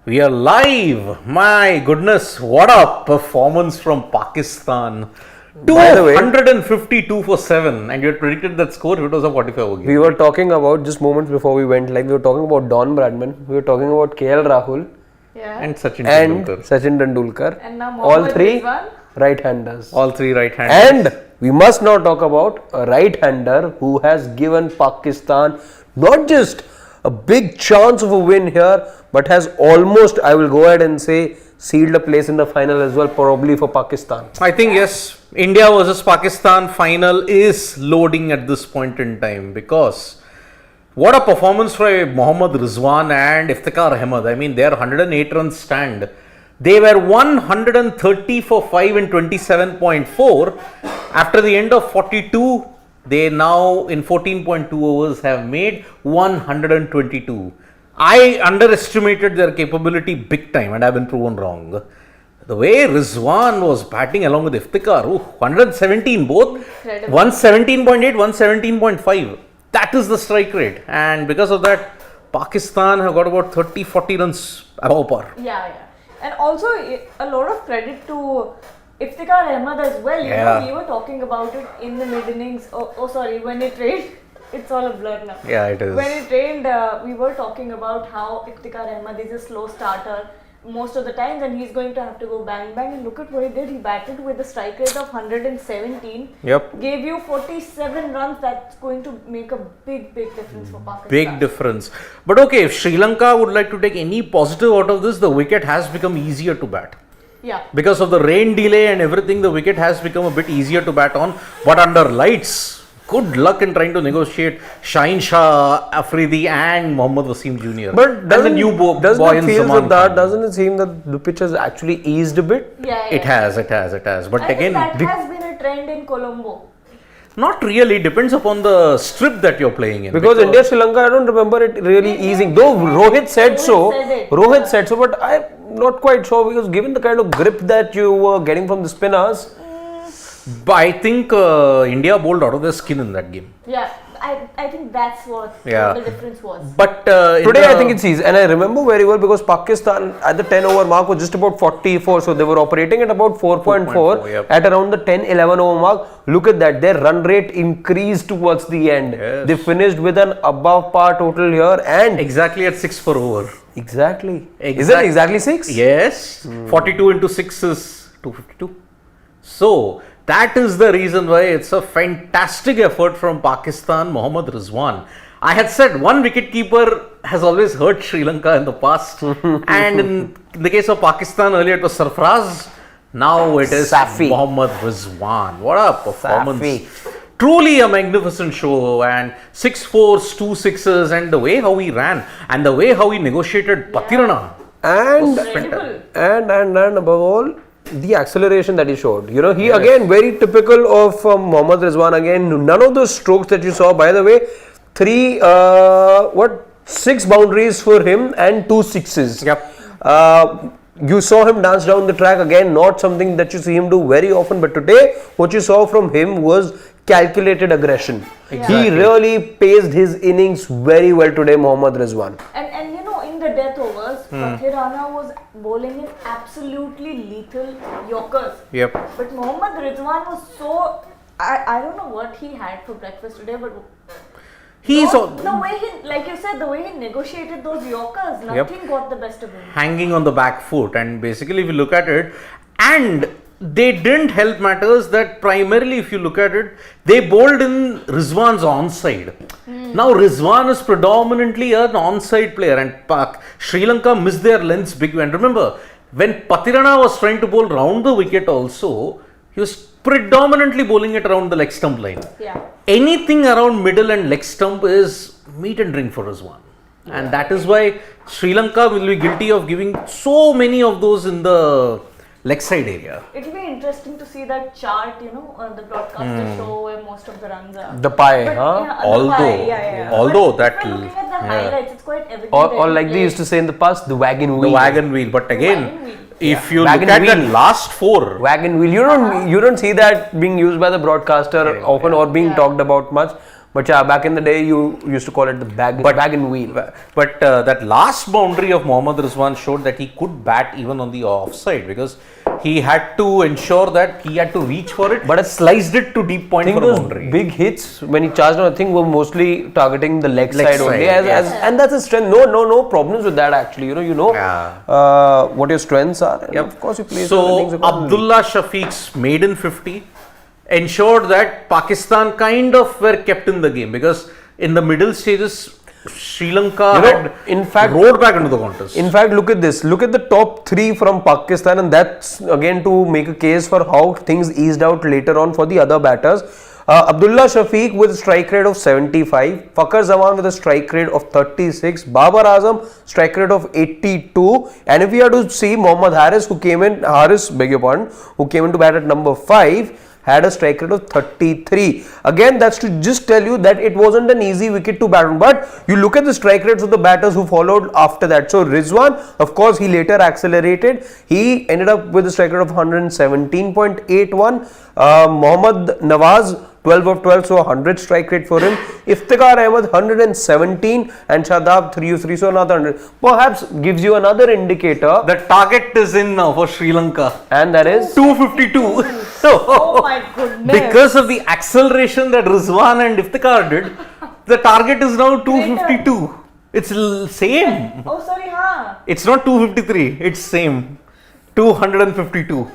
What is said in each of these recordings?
We are live. My goodness, what a performance from Pakistan. 252 for 7, and you had predicted that score if it was a 45 game. We were talking about, just moments before we went, we were talking about Don Bradman, we were talking about KL Rahul, and Sachin Tendulkar. And now all three Rizwan. right-handers. All three right-handers. And we must not talk about a right-hander who has given Pakistan not just a big chance of a win here, but has almost, I will go ahead and say, sealed a place in the final as well, probably for Pakistan. I think yes, India versus Pakistan final is loading at this point in time, because what a performance by Mohammad Rizwan and Iftikhar Ahmed. I mean, their 108 run stand. They were 130 for 5 in 27.4. After the end of 42, they now in 14.2 overs have made 122. I underestimated their capability big time, and I've been proven wrong. The way Rizwan was batting along with Iftikhar, 117 both, Incredible. 117.8, 117.5. That is the strike rate, and because of that, Pakistan have got about 30-40 runs above par. Yeah. And also a lot of credit to Iftikhar Ahmed as well. You Yeah. know, we were talking about it in the mid innings. When it rained, it's all a blur now. Yeah, it is. When it rained, we were talking about how Iftikhar Ahmed is a slow starter most of the times, and he's going to have to go bang bang. And look at what he did. He batted with a strike rate of 117. Yep. Gave you 47 runs. That's going to make a big difference for Pakistan. Big difference. But okay, if Sri Lanka would like to take any positive out of this, the wicket has become easier to bat. Yeah. Because of the rain delay and everything, the wicket has become a bit easier to bat on. But under lights, good luck in trying to negotiate Shaheen Shah, Afridi and Mohammad Wasim Jr. But and the new boy doesn't in it feel Zaman that Khan. doesn't it seem that the pitch has actually eased a bit? Yeah. It has. But I again, think that has been a trend in Colombo. not really. Depends upon the strip that you're playing in. Because India Sri Lanka, I don't remember it really easing. Though Rohit said so. Rohit said so, but I'm not quite sure, because given the kind of grip that you were getting from the spinners. But I think India bowled out of their skin in that game. Yeah, I think that's what Yeah. the difference was. But Today I think it's easy, and I remember very well because Pakistan at the 10 over mark was just about 44, so they were operating at about 4.4 yep. at around the 10-11 over mark. Look at that, their run rate increased towards the end. Yes. They finished with an above par total here, and exactly at 6 per over. Exactly. Is it exactly 6? Yes. 42 into 6 is 252. So that is the reason why it's a fantastic effort from Pakistan, Mohammad Rizwan. I had said one wicketkeeper has always hurt Sri Lanka in the past, and in the case of Pakistan earlier it was Sarfraz. Now it is Safi. Mohammad Rizwan. What a performance! Safi. Truly a magnificent show, and 6 fours, 2 sixes, and the way how he ran and the way how he negotiated Patirana. And Incredible. and above all, the acceleration that he showed. You know, he again very typical of Mohammad Rizwan. Again, none of those strokes that you saw. By the way, 6 boundaries for him and 2 sixes. Yep. You saw him dance down the track again. Not something that you see him do very often. But today, what you saw from him was calculated aggression. Exactly. He really paced his innings very well today, Mohammad Rizwan. And you know, in the death overs, Patirana was bowling in absolutely lethal yorkers. Yep. But Mohammad Rizwan was so, I don't know what he had for breakfast today, but He's the way he, like you said, the way he negotiated those yorkers, nothing got the best of him. hanging on the back foot, and basically if you look at it, and they didn't help matters that primarily if you look at it, they bowled in Rizwan's onside. Now Rizwan is predominantly an onside player, and Sri Lanka missed their lengths big. And remember, when Patirana was trying to bowl round the wicket also, he was predominantly bowling it around the leg stump line. Yeah. Anything around middle and leg stump is meat and drink for Rizwan. And that is why Sri Lanka will be guilty of giving so many of those in the leg side area. It'll be interesting to see that chart, you know, on the broadcaster show where most of the runs are. The pie, But, huh? yeah, Although- the pie, yeah. although But that if you're will- looking at the yeah. highlights, it's quite evident. Or that like he they used to played. say in the past, the wagon The wheel. wagon wheel. But again, Wagon wheel. if you Wagon look at wheel. the last 4, Wagon wheel. You don't see that being used by the broadcaster often or being talked about much. But yeah, back in the day, you used to call it the bag and wheel. But that last boundary of Mohammad Rizwan showed that he could bat even on the offside, because he had to ensure that he had to reach for it, but sliced it to deep point I think for a those boundary. big hits when he charged on, I think, were mostly targeting the leg side only, side, and that's his strength. No problems with that actually. You know what your strengths are, and of course you play. So Abdullah Shafiq's maiden 50 ensured that Pakistan kind of were kept in the game, because in the middle stages Sri Lanka had in fact roared back into the contest. In fact, look at this. Look at the top 3 from Pakistan, and that's again to make a case for how things eased out later on for the other batters. Abdullah Shafiq with a strike rate of 75, Fakhar Zaman with a strike rate of 36, Babar Azam strike rate of 82, and if we are to see Mohammad Haris, who came into bat at number 5, had a strike rate of 33. Again, that's to just tell you that it wasn't an easy wicket to bat on. But you look at the strike rates of the batters who followed after that. So Rizwan, of course, he later accelerated. He ended up with a strike rate of 117.81. Mohammad Nawaz, 12 of 12, so 100 strike rate for him. Iftikhar Ahmed, 117, and Shadab 3 of 3, so another 100. Perhaps gives you another indicator. The target is in now for Sri Lanka, and that is 252. Oh my goodness. Because of the acceleration that Rizwan and Iftikhar did, the target is now 252. It's same. Oh, sorry, huh? It's not 253. It's same. 252.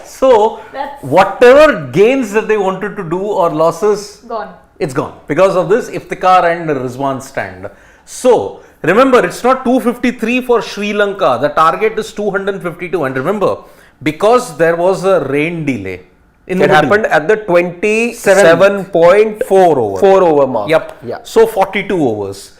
So, whatever gains that they wanted to do or losses, gone. It's gone. Because of this Iftikhar and Rizwan stand. So, remember, it's not 253 for Sri Lanka. The target is 252. And remember, because there was a rain delay. It happened at the 27.4 over mark. Yep. Yeah. So 42 overs.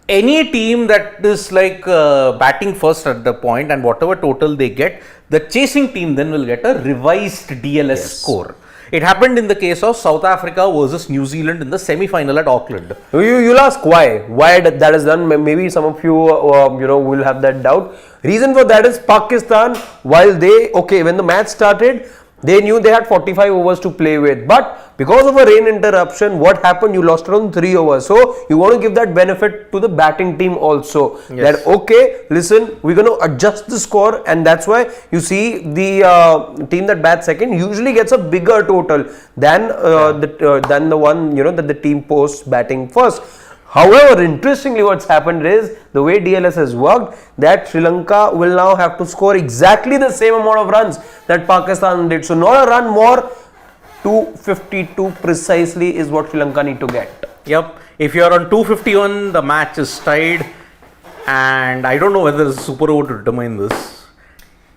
Any team that is like batting first at the point, and whatever total they get, the chasing team then will get a revised DLS score. It happened in the case of South Africa versus New Zealand in the semi-final at Auckland. You'll ask why that is done. Maybe some of you will have that doubt. Reason for that is Pakistan, while when the match started, they knew they had 45 overs to play with, but because of a rain interruption, what happened? You lost around 3 overs. So you want to give that benefit to the batting team also. That listen, we're going to adjust the score, and that's why you see the team that bats second usually gets a bigger total than the one that the team posts batting first. However, interestingly, what's happened is the way DLS has worked, that Sri Lanka will now have to score exactly the same amount of runs that Pakistan did. So, not a run more, 252 precisely is what Sri Lanka need to get. Yep. If you are on 251, the match is tied, and I don't know whether there's a super over to determine this.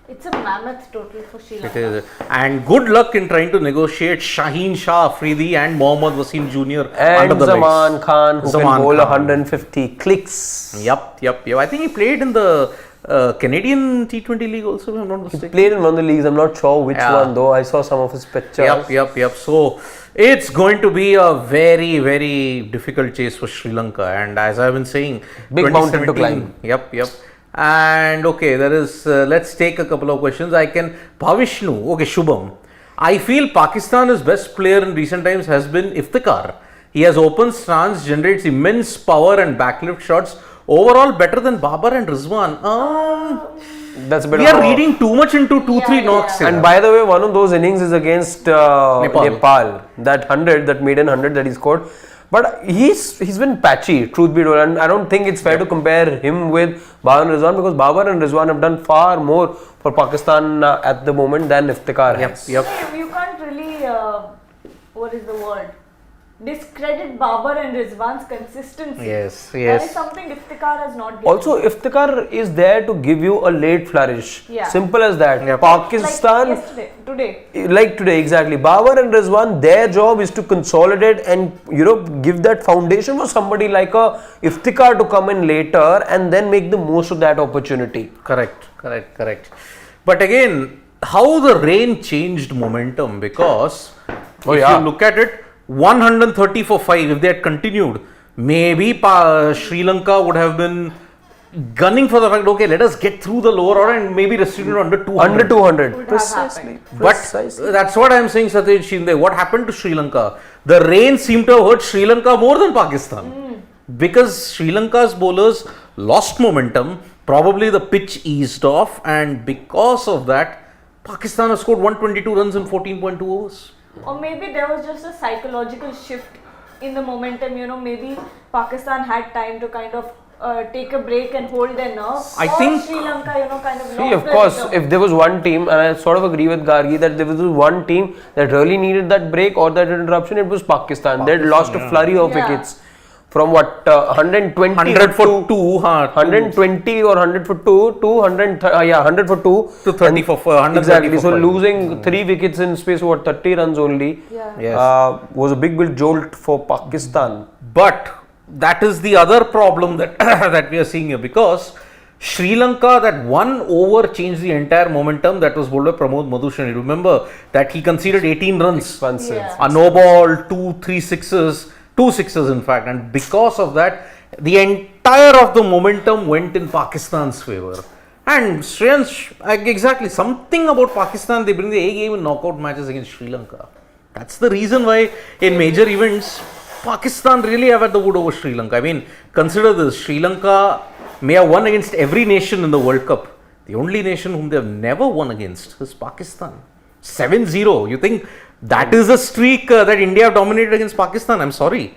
It's a mammoth total for Sri Lanka. It is. And good luck in trying to negotiate Shaheen Shah Afridi and Mohammad Wasim Jr. And under the Zaman Khan, who can bowl 150 clicks. Yep. I think he played in the Canadian T20 league also, if I'm not mistaken. He played in one of the leagues. I'm not sure which one though. I saw some of his pictures. Yep. So it's going to be a very, very difficult chase for Sri Lanka. And as I've been saying, big mountain to climb. Yep. And there is, let's take a couple of questions. Shubham. I feel Pakistan's best player in recent times has been Iftikhar. He has open stance, generates immense power and backlift shots. Overall, better than Babar and Rizwan. That's a bit. We are reading too much into 2-3 knocks here. And by the way, one of those innings is against Nepal. That 100, that maiden 100 that he scored. But he's been patchy, truth be told, and I don't think it's fair to compare him with Babar and Rizwan, because Babar and Rizwan have done far more for Pakistan at the moment than Iftikhar has. You can't really, what is the word? Discredit Babar and Rizwan's consistency. Yes. That is something Iftikhar has not given. Also, Iftikhar is there to give you a late flourish. Simple as that. Pakistan, like today, exactly. Babar and Rizwan, their job is to consolidate and give that foundation for somebody like a Iftikhar to come in later and then make the most of that opportunity. Correct. But again, how the rain changed momentum, because if you look at it, 130 for 5, if they had continued, maybe Sri Lanka would have been gunning for the fact, okay, let us get through the lower order and maybe restrict it under 200. Under 200. Would have Precisely. happened. But Precisely. that's what I'm saying, Satyaj Shinde. What happened to Sri Lanka? The rain seemed to have hurt Sri Lanka more than Pakistan. Because Sri Lanka's bowlers lost momentum, probably the pitch eased off, and because of that, Pakistan has scored 122 runs in 14.2 overs. Or maybe there was just a psychological shift in the momentum, you know, maybe Pakistan had time to kind of take a break and hold their nerve. I or think- Sri Lanka, you know, kind of See, lost of their course, rhythm. if there was one team, and I sort of agree with Gargi that there was one team that really needed that break or that interruption, it was Pakistan. They had lost a flurry of Yeah. wickets from 120 100 for to 2, 120 or 100 for 2 to 100 for 2 to 30 for 4. 130 exactly. for So 5. losing 3 wickets in space of 30 runs only Yeah. Yes. was a big jolt for Pakistan. But that is the other problem that that we are seeing here, because Sri Lanka, that one over changed the entire momentum. That was bowled by Pramod Madhushan. You remember that he conceded 18 runs, Once Yeah. a no ball, 2 sixes in fact, and because of that, the entire of the momentum went in Pakistan's favor. And Shreyansh, exactly, something about Pakistan, they bring the A game in knockout matches against Sri Lanka. That's the reason why in major events, Pakistan really have had the wood over Sri Lanka. I mean, consider this, Sri Lanka may have won against every nation in the World Cup. The only nation whom they have never won against is Pakistan. 7-0. You think that is a streak that India have dominated against Pakistan? I'm sorry.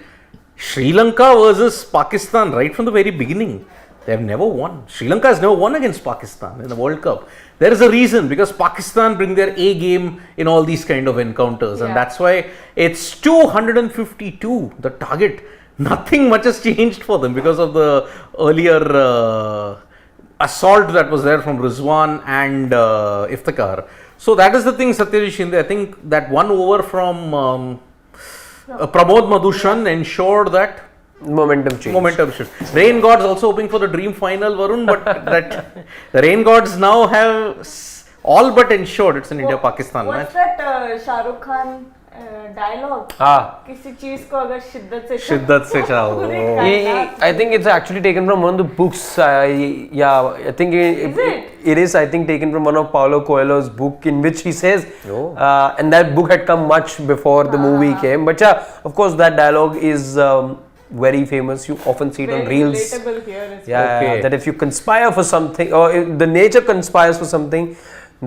Sri Lanka versus Pakistan right from the very beginning. They have never won. Sri Lanka has never won against Pakistan in the World Cup. There is a reason, because Pakistan bring their A game in all these kind of encounters, and Yeah. that's why it's 252, the target. Nothing much has changed for them because of the earlier assault that was there from Rizwan and Iftikhar. So that is the thing, Satyajit Shinde. I think that one over from Pramod Madhushan ensured that Momentum change. momentum shift. Rain gods also hoping for the dream final, Varun, but that the rain gods now have all but ensured it's an India-Pakistan What's match. that Shah Rukh Khan dialogue? Ah. किसी चीज को अगर शिद्दत से शिद्दत से चाहो. पूरे Oh. कायनात I think it's actually taken from one of the books. Yeah, I think it is. I think taken from one of Paulo Coelho's book, in which he says, Oh. and that book had come much before the movie came. But yeah, of course, that dialogue is very famous. You often see it on very reels. relatable here as well. Yeah, Okay. that if you conspire for something, or if the nature conspires for something,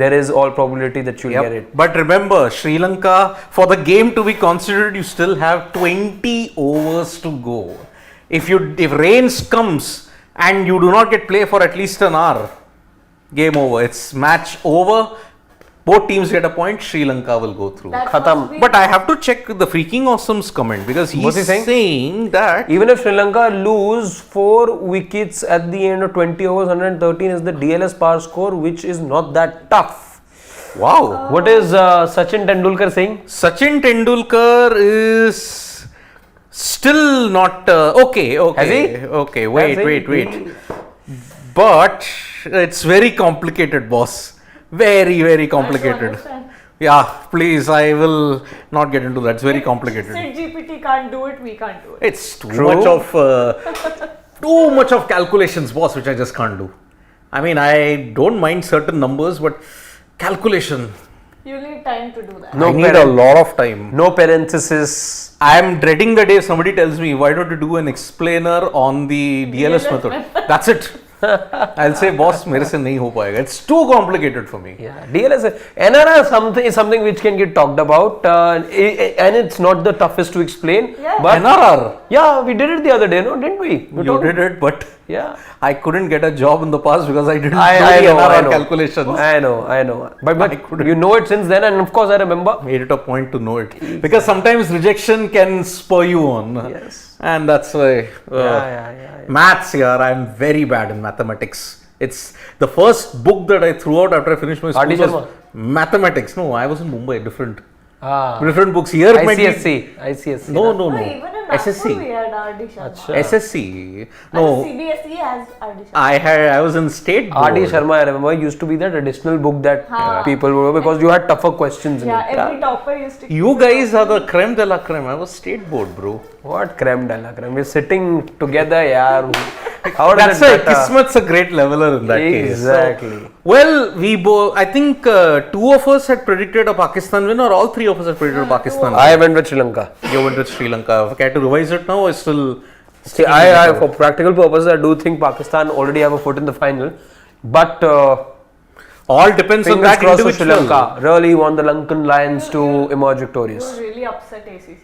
there is all probability that you'll get it. But remember, Sri Lanka, for the game to be considered, you still have 20 overs to go. If rains comes and you do not get play for at least an hour, game over. It's match over. Both teams get a point. Sri Lanka will go through. That Khatam. must be- But I have to check the freaking awesome's comment, because What's he's he saying? saying that Even if Sri Lanka lose 4 wickets at the end of 20 overs, 113 is the DLS par score, which is not that tough. wow. What is Sachin Tendulkar saying? Sachin Tendulkar is still not okay. Has he? Okay, wait. Has he? But it's very complicated, boss. Very, very complicated. understand. Yeah, please, I will not get into that. It's very complicated. Sid GPT can't do it, we can't do it. It's too much of calculations, boss, which I just can't do. I mean, I don't mind certain numbers, but calculation, You need time to do that. No I need a parent- lot of time. No parenthesis. I am dreading the day somebody tells me, why don't you do an explainer on the DLS method? That's it. I'll say, boss, मेरे से नहीं हो पाएगा. It's too complicated for me. Yeah, DLS, NRR is something which can get talked about, and it's not the toughest to explain. Yeah. But NRR, yeah, we did it the other day, no, didn't we? We you talked- did it, but Yeah. I couldn't get a job in the past because I didn't I do the know, I NRR know. calculations. I know. I But couldn't. you know it since then, and of course I remember. Made it a point to know it because sometimes rejection can spur you on. Yes. And that's why Yeah. maths here, I'm very bad in mathematics. It's the first book that I threw out after I finished my school R.D. was Sharma? mathematics. No, I was in Mumbai, different Ah. book's here. it might be- ICSC. No. No, even in Nagpur SSC. we had R.D. Sharma. Acha. SSC. No. No, CBSE has R.D. Sharma. I was in state board. R.D. Sharma, I remember, used to be that additional book that Haan. people were, because you had tougher questions in Yeah, it. every topper used to. You guys are the creme de la creme. I was state board, bro. What creme de la creme? We're sitting together, yaar. How does That's it why matter? Kismet's a great leveler in that case. Exactly. So, well, we both, I think two of us had predicted a Pakistan win, or all three of us had predicted a Pakistan win. I went with Sri Lanka. You went with Sri Lanka. Okay, to revise it now, or still. See, I for practical purposes, I do think Pakistan already have a foot in the final, but All depends on fingers that crossed for Sri individual. Lanka. Really want the Lankan Lions to emerge You victorious. will really upset ACC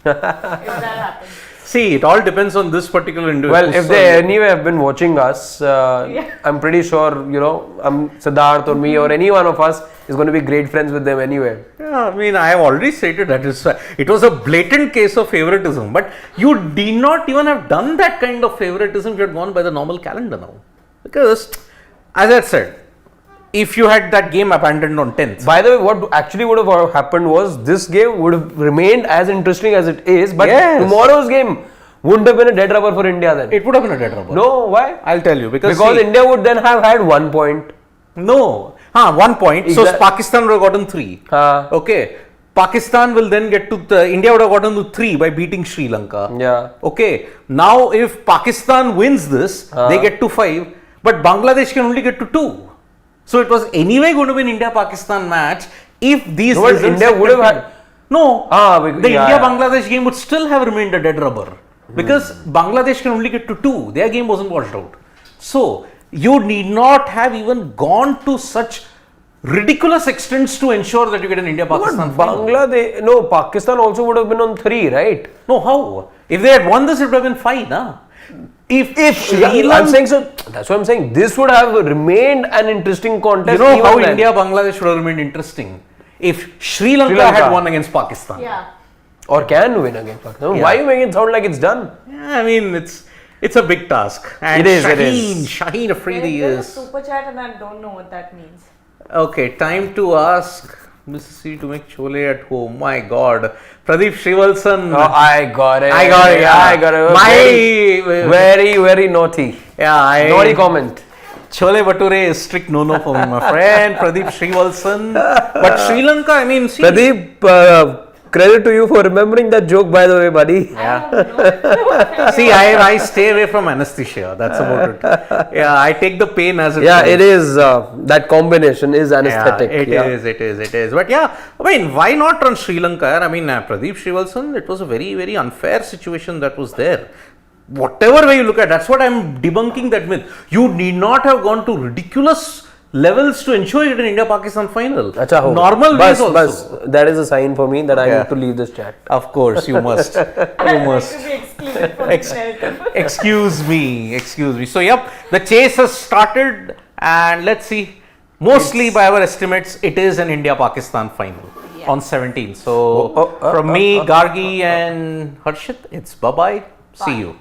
if that happens. See, it all depends on this particular individual. Well, if they anyway have been watching us, I'm pretty sure Siddharth or me or any one of us is going to be great friends with them anyway. Yeah, I mean, I have already stated that it was a blatant case of favoritism, but you did not even have done that kind of favoritism if you had gone by the normal calendar now. Because, as I said, if you had that game abandoned on 10th. By the way, what actually would have happened was this game would have remained as interesting as it is, but Yes. tomorrow's game wouldn't have been a dead rubber for India then. It would have been a dead rubber. No, why? I'll tell you. Because see, India would then have had 1 point. no. 1 point. So Exact- Pakistan would have gotten 3. Okay. Pakistan will then get to India would have gotten to 3 by beating Sri Lanka. Yeah. Okay. Now, if Pakistan wins this, they get to 5, but Bangladesh can only get to 2. So it was anyway going to be an India-Pakistan match if these No, but results India had would have continued. had- No, because- the yeah, India-Bangladesh game would still have remained a dead rubber because Bangladesh can only get to 2. Their game wasn't washed out. So you need not have even gone to such ridiculous extents to ensure that you get an India-Pakistan final. Pakistan also would have been on 3, right? No, how? If they had won this, it would have been fine. Huh? If Sri I'm Lanka, saying so. That's what I'm saying. This would have remained an interesting you contest. know even how then. India-Bangladesh would have remained interesting if Sri Lanka Lanka. had won against Pakistan. Yeah. Or can win against Pakistan. Yeah. Why are you making it sound like it's done? Yeah, I mean, it's a big task. And It is. Shaheen Afridi There's a is. super chat and I don't know what that means. Okay, time to ask Mrs. C to make chole at home. My God. Pradeep Shrivalsan. Oh, I got it. I got it. Yeah. I got it. Very, very naughty. Yeah, Naughty comment. Chole Bhature is strict no-no for me, my friend. Pradeep Shrivalsan. But Sri Lanka, I mean, see. Pradeep, credit to you for remembering that joke, by the way, buddy. Yeah. See, I stay away from anesthesia. That's about it. Yeah, I take the pain as it Yeah, comes. it is. That combination is anesthetic. Yeah, it is. But yeah, I mean, why not run Sri Lanka? I mean, Pradeep Shrivalsan, it was a very, very unfair situation that was there. Whatever way you look at, that's what I'm debunking that myth. You need not have gone to ridiculous levels to ensure you get an India-Pakistan final. Acha hoga. Normal ways also. Bas, that is a sign for me that I need to leave this chat. Of course, you must. You must. To be excluded from this narrative. Excuse me. So, yep, the chase has started, and let's see. Mostly by our estimates, it is an India-Pakistan final on 17th. So, from me, Gargi, and Harshit, it's bye-bye. See you.